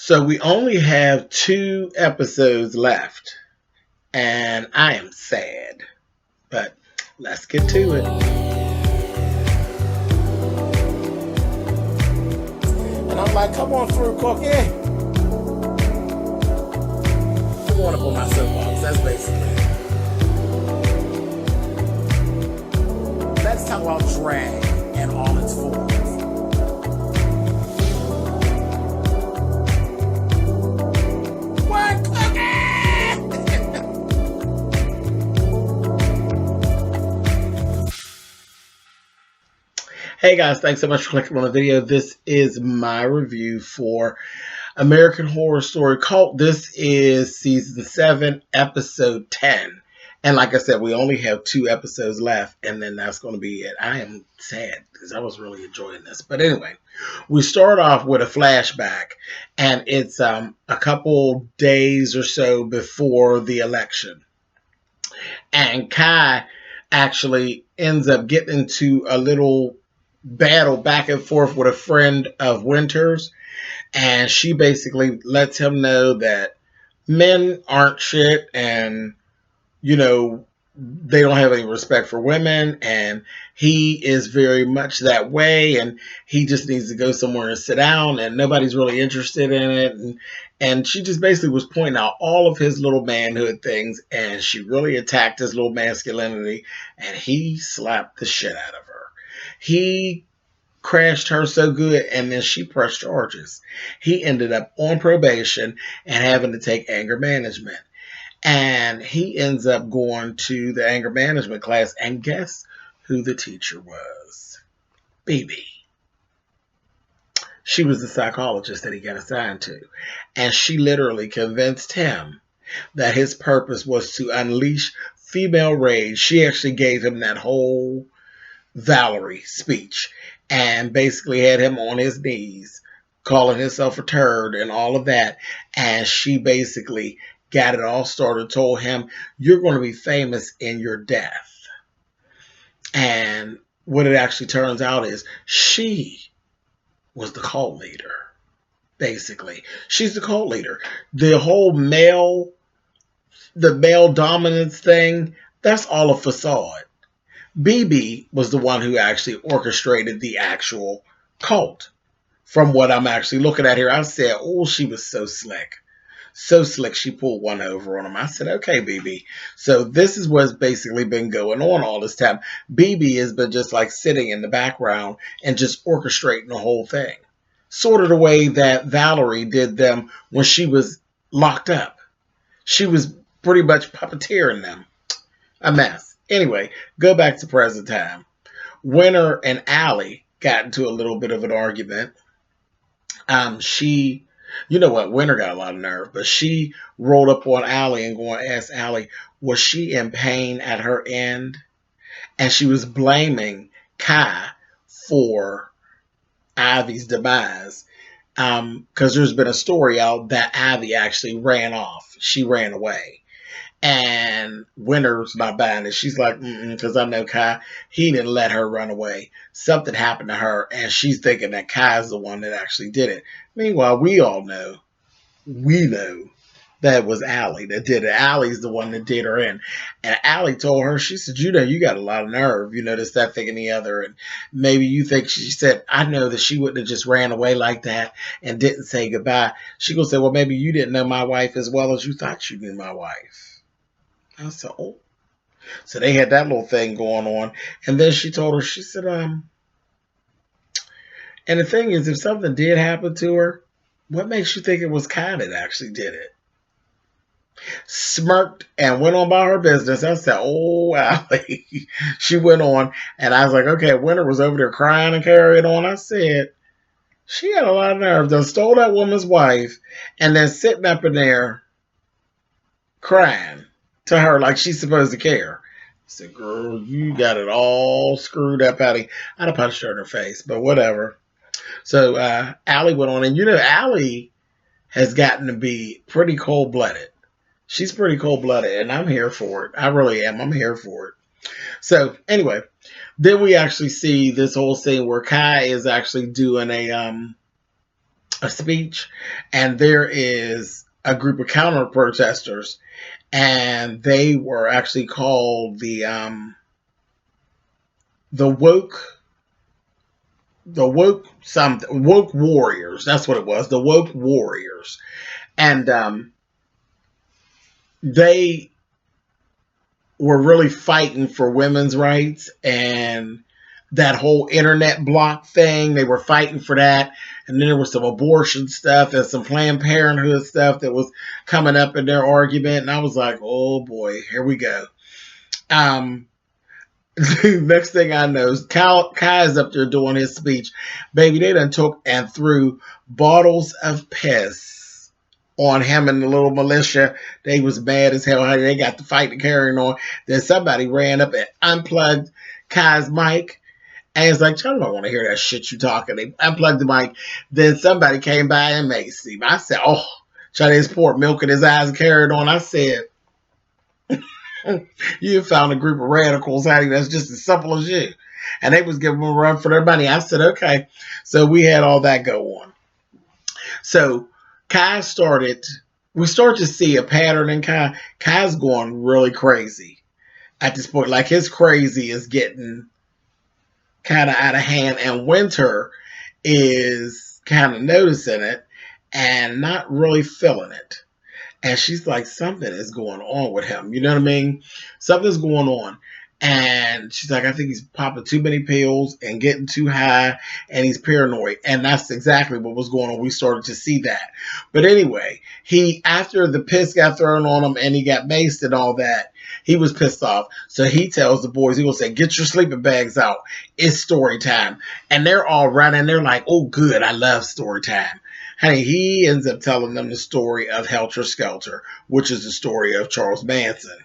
So we only have 2 episodes left, and I am sad. But let's get to it. And I'm like, come on through, Cookie. I want to put my soapbox. That's basically it. Let's talk about drag and all its forms. What, Hey guys, thanks so much for clicking on the video. This is my review for American Horror Story Cult. This is season 7, episode 10. And like I said, we only have 2 episodes left, and then that's going to be it. I am sad because I was really enjoying this. But anyway, we start off with a flashback, and it's a couple days or so before the election. And Kai actually ends up getting into a little battle back and forth with a friend of Winter's, and she basically lets him know that men aren't shit, and they don't have any respect for women, and he is very much that way, and he just needs to go somewhere and sit down, and nobody's really interested in it. And she just basically was pointing out all of his little manhood things, and she really attacked his little masculinity, and he slapped the shit out of her. He crashed her so good, and then she pressed charges. He ended up on probation and having to take anger management. And he ends up going to the anger management class, and guess who the teacher was? Bebe. She was the psychologist that he got assigned to. And she literally convinced him that his purpose was to unleash female rage. She actually gave him that whole Valerie speech and basically had him on his knees calling himself a turd and all of that. And she basically got it all started, told him, you're going to be famous in your death. And what it actually turns out is she was the cult leader. Basically, she's the cult leader. The whole male dominance thing, that's all a facade. Bebe was the one who actually orchestrated the actual cult. From what I'm actually looking at here, I said, oh, she was so slick. So slick, she pulled one over on him. I said, okay, Bebe. So this is what's basically been going on all this time. Bebe has been just like sitting in the background and just orchestrating the whole thing. Sort of the way that Valerie did them when she was locked up. She was pretty much puppeteering them. A mess. Anyway, go back to present time. Winter and Allie got into a little bit of an argument. You know what? Winter got a lot of nerve, but she rolled up on Allie and going to ask Allie, was she in pain at her end? And she was blaming Kai for Ivy's demise. Because there's been a story out that Ivy actually ran off. She ran away. And Winter's not buying it. She's like, because I know Kai, he didn't let her run away. Something happened to her, and she's thinking that Kai's the one that actually did it. Meanwhile, we know that it was Allie that did it. Allie's the one that did her in. And Allie told her, she said, you got a lot of nerve. This, that, thing, and the other. And maybe you think, she said, I know that she wouldn't have just ran away like that and didn't say goodbye. She gonna say, well, maybe you didn't know my wife as well as you thought you knew my wife. I said, oh. So they had that little thing going on. And then she told her, she said, and the thing is, if something did happen to her, what makes you think it was Kai that actually did it? Smirked and went on by her business. I said, oh, Allie. She went on, and I was like, okay, Winter was over there crying and carrying on. I said, she had a lot of nerve. They stole that woman's wife and then sitting up in there crying to her like she's supposed to care. I said, girl, you got it all screwed up, Allie. I'd have punched her in her face, but whatever. So Allie went on, and Allie has gotten to be pretty cold-blooded. She's pretty cold-blooded, and I'm here for it. I really am. I'm here for it. So anyway, then we actually see this whole scene where Kai is actually doing a a speech, and there is a group of counter protesters, and they were actually called the woke warriors. That's what it was, the woke warriors. And they were really fighting for women's rights and that whole internet block thing. They were fighting for that. And then there was some abortion stuff and some Planned Parenthood stuff that was coming up in their argument. And I was like, oh boy, here we go. Next thing I know, Kai is up there doing his speech. Baby, they done took and threw bottles of piss on him and the little militia. They was mad as hell. They got the fight carrying on. Then somebody ran up and unplugged Kai's mic. And it's like, I don't want to hear that shit you talking. They unplugged the mic. Then somebody came by and maced him. I said, oh, Chinese poured milk in his eyes and carried on. I said, you found a group of radicals, honey, that's just as simple as you. And they was giving them a run for their money. I said, okay. So we had all that go on. So Kai we started to see a pattern in Kai. Kai's going really crazy at this point. Like his crazy is getting kind of out of hand, and Winter is kind of noticing it and not really feeling it. And she's like, something is going on with him. You know what I mean? Something's going on. And she's like, I think he's popping too many pills and getting too high, and he's paranoid. And that's exactly what was going on. We started to see that. But anyway, after the piss got thrown on him and he got maced and all that, he was pissed off. So he tells the boys, he will say, get your sleeping bags out. It's story time. And they're all running. They're like, oh, good. I love story time. Honey, he ends up telling them the story of Helter Skelter, which is the story of Charles Manson.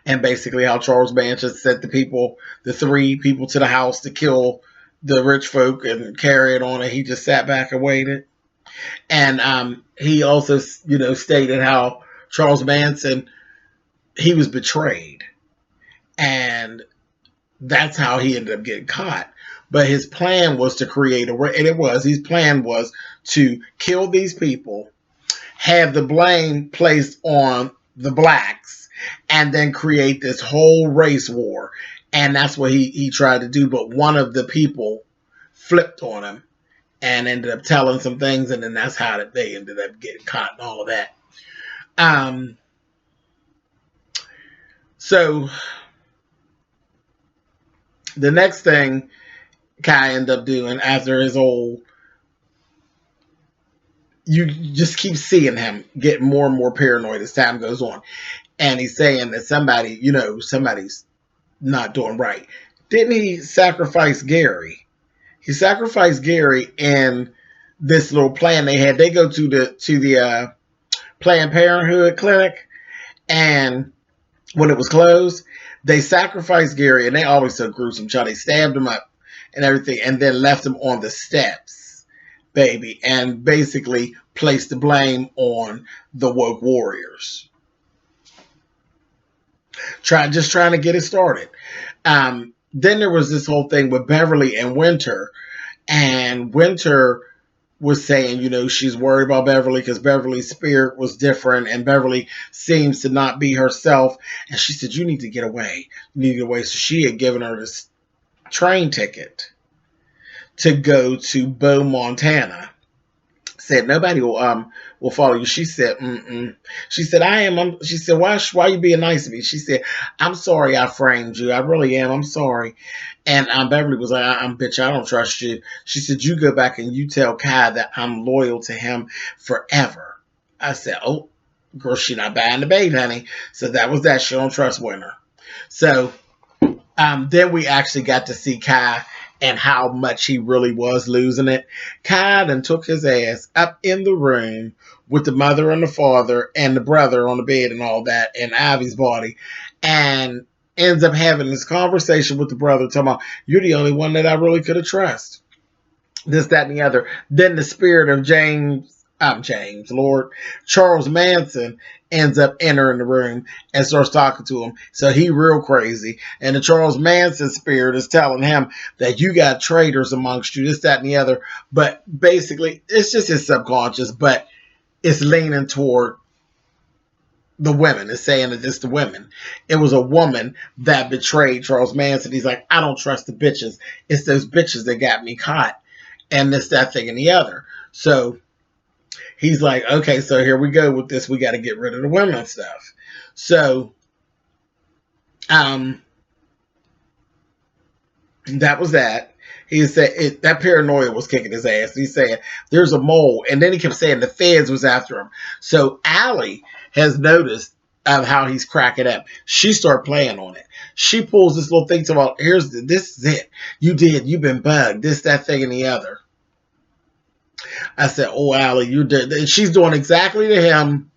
And basically how Charles Manson sent the 3 people to the house to kill the rich folk and carry it on, and he just sat back and waited. And he also, stated how Charles Manson, he was betrayed. And that's how he ended up getting caught. But his plan was to create his plan was to kill these people, have the blame placed on the blacks, and then create this whole race war. And that's what he tried to do. But one of the people flipped on him and ended up telling some things. And then that's how they ended up getting caught and all of that. So the next thing Kai ended up doing after his you just keep seeing him get more and more paranoid as time goes on. And he's saying that somebody's not doing right. Didn't he sacrifice Gary? He sacrificed Gary in this little plan they had. They go to the Planned Parenthood clinic, and when it was closed, they sacrificed Gary, and they always so gruesome. They stabbed him up and everything, and then left him on the steps, baby, and basically placed the blame on the woke warriors. Trying to get it started. Then there was this whole thing with Beverly and Winter, and Winter was saying, she's worried about Beverly because Beverly's spirit was different, and Beverly seems to not be herself. And she said, you need to get away. You need to get away. So she had given her this train ticket to go to Bow, Montana. Said nobody will follow you. She said, She said, she said, why are you being nice to me? She said, I'm sorry I framed you. I really am. I'm sorry. And Beverly was like, bitch, I don't trust you. She said, you go back and you tell Kai that I'm loyal to him forever. I said, oh, girl, she not buying the bait, honey. So that was that. She don't trust Winter. So then we actually got to see Kai and how much he really was losing it. Kai then took his ass up in the room with the mother and the father and the brother on the bed and all that, and Ivy's body, and ends up having this conversation with the brother, talking about, you're the only one that I really could have trusted. This, that, and the other. Then the spirit of James I'm James, Lord. Charles Manson ends up entering the room and starts talking to him. So he real crazy. And the Charles Manson spirit is telling him that you got traitors amongst you, this, that, and the other. But basically, it's just his subconscious, but it's leaning toward the women. It's saying that it's the women. It was a woman that betrayed Charles Manson. He's like, I don't trust the bitches. It's those bitches that got me caught. And this, that, thing, and the other. So he's like, okay, so here we go with this. We got to get rid of the women stuff. So, that was that. He said that paranoia was kicking his ass. He said there's a mole, and then he kept saying the feds was after him. So Allie has noticed of how he's cracking up. She started playing on it. She pulls this little thing about this is it. You've been bugged. This, that, thing, and the other. I said, oh, Allie, you did. And she's doing exactly to him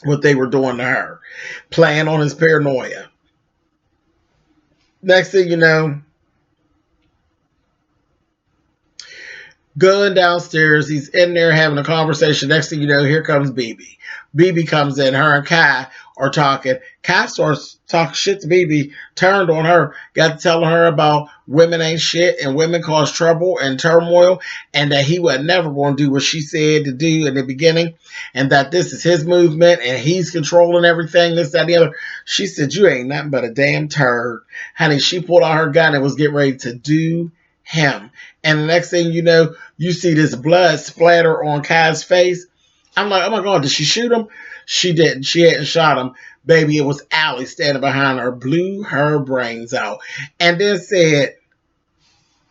what they were doing to her, playing on his paranoia. Next thing you know, going downstairs, he's in there having a conversation. Next thing you know, here comes Bebe. Bebe comes in. Her and Kai are talking. Kai starts talking shit to Bebe, turned on her, got to telling her about women ain't shit and women cause trouble and turmoil, and that he was never going to do what she said to do in the beginning, and that this is his movement and he's controlling everything, this, that, and the other. She said, you ain't nothing but a damn turd. Honey, she pulled out her gun and was getting ready to do him. And the next thing you know, you see this blood splatter on Kai's face. I'm like, oh my God, did she shoot him? She didn't. She hadn't shot him. Baby, it was Allie standing behind her, blew her brains out, and then said,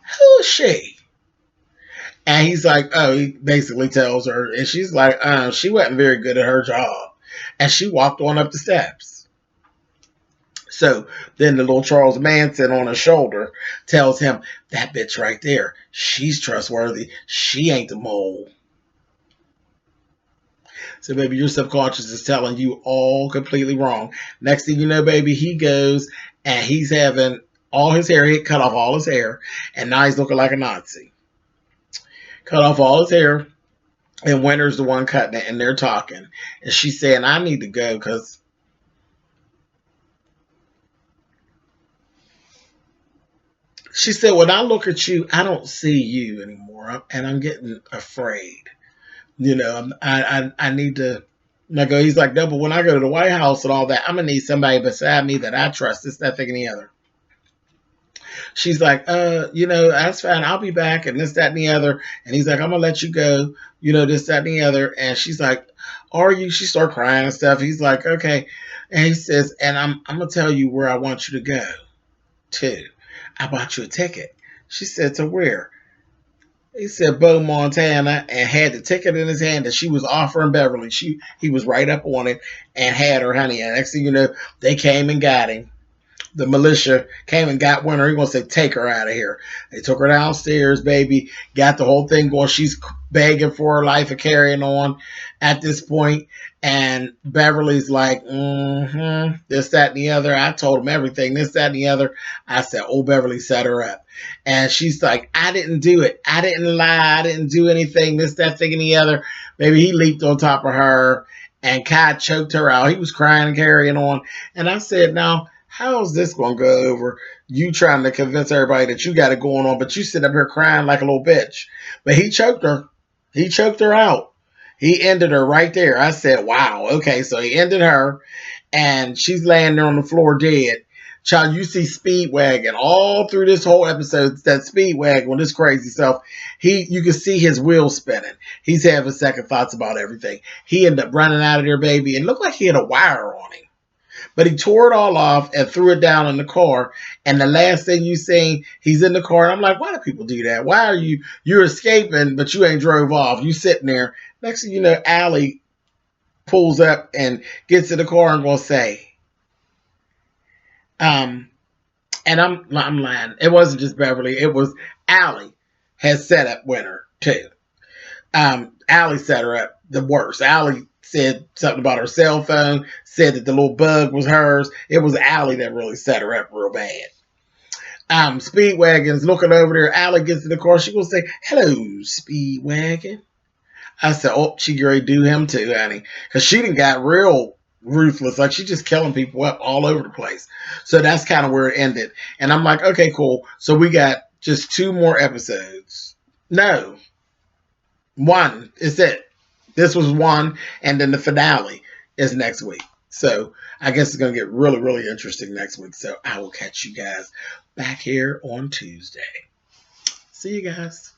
who is she? And he's like, oh, he basically tells her, and she's like, she wasn't very good at her job. And she walked on up the steps. So then the little Charles Manson on his shoulder tells him, that bitch right there, she's trustworthy. She ain't the mole. So, baby, your subconscious is telling you all completely wrong. Next thing you know, baby, he goes and he's having all his hair, he cut off all his hair, and now he's looking like a Nazi. Cut off all his hair, and Winter's the one cutting it, and they're talking. And she's saying, I need to go because she said, when I look at you, I don't see you anymore, and I'm getting afraid. You know, I need to. And I go, he's like, no, but when I go to the White House and all that, I'm going to need somebody beside me that I trust, this, that, thing, and the other. She's like, that's fine. I'll be back, and this, that, and the other. And he's like, I'm going to let you go, this, that, and the other. And she's like, are you? She started crying and stuff. He's like, okay. And he says, and I'm going to tell you where I want you to go, too. I bought you a ticket. She said, to where? He said Bo, Montana, and had the ticket in his hand that she was offering Beverly. He was right up on it and had her, honey. And next thing you know, they came and got him. The militia came and got Winter. He gonna say, take her out of here. They took her downstairs, baby. Got the whole thing going. She's begging for her life and carrying on at this point. And Beverly's like, this, that, and the other. I told him everything, this, that, and the other. I said, oh, Beverly set her up. And she's like, I didn't do it. I didn't lie. I didn't do anything, this, that, thing, and the other. Maybe he leaped on top of her, and Kai choked her out. He was crying and carrying on. And I said, now, how's this going to go over? You trying to convince everybody that you got it going on, but you sit up here crying like a little bitch. But he choked her. He choked her out. He ended her right there. I said, wow, okay, so he ended her, and she's laying there on the floor dead. Child, you see Speedwagon all through this whole episode. That Speedwagon with this crazy stuff. You can see his wheels spinning. He's having second thoughts about everything. He ended up running out of there, baby, and it looked like he had a wire on him. But he tore it all off and threw it down in the car. And the last thing you see, he's in the car. And I'm like, why do people do that? Why are you're escaping, but you ain't drove off. You sitting there. Next thing you know, Allie pulls up and gets in the car and will say, and I'm lying. It wasn't just Beverly. It was Allie has set up Winter too. Allie set her up the worst. Allie said something about her cell phone, said that the little bug was hers. It was Allie that really set her up real bad. Speedwagon's looking over there. Allie gets in the car. She gonna say, hello, Speedwagon. I said, oh, she gonna do him too, honey. Because she done got real ruthless. Like, she just killing people up all over the place. So that's kind of where it ended. And I'm like, okay, cool. So we got just 2 more episodes. No. 1 is it. This was 1. And then the finale is next week. So I guess it's going to get really, really interesting next week. So I will catch you guys back here on Tuesday. See you guys.